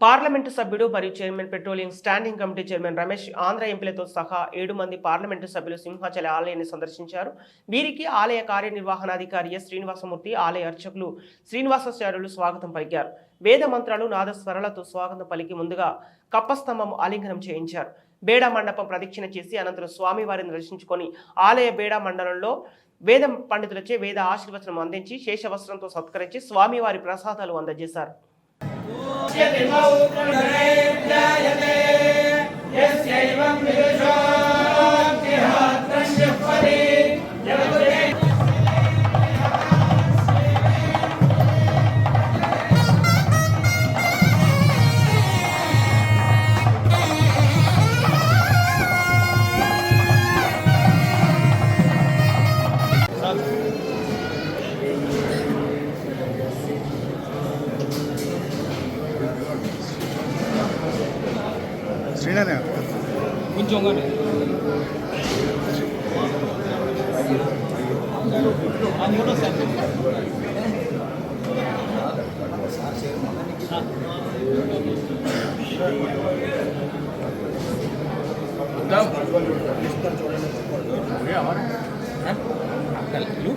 Parliament సభ్యుడు మరియు chairman petroleum standing committee chairman Ramesh Andhra ఎంపీలతో సహా 7 మంది పార్లమెంటు సభ్యులు సింహాచల ఆలయాన్ని సందర్శించారు. వీరికి ఆలయ కార్యనిర్వహణాధికారి ఎస్ శ్రీనివాసమూర్తి, ఆలయ అర్చకులు శ్రీనివాసాచార్యులు స్వాగతం పలికారు. వేద మంత్రాలు నాదస్వరాలతో స్వాగతం పలికి ముందుగా కప్పస్తంభం ఆలింగనం చేయించారు. బేడా మండపం ప్రదక్షిణ చేసి అనంతరం స్వామివారిని దర్శించుకొని ఆలయ బేడా మండలంలో వేద పండితులచే వేద ఆశీర్వచనం అందించి శేషవస్త్రంతో సత్కరించి స్వామివారి ప్రసాదాలు అందజేశారు. శ్రీనాథ్ కొంచెం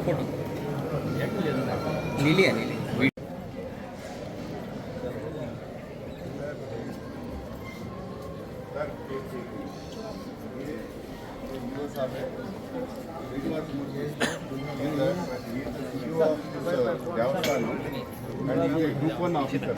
फोटो नीली है नीली దేవస్థానం గ్రూప్ 1 ఆఫీసర్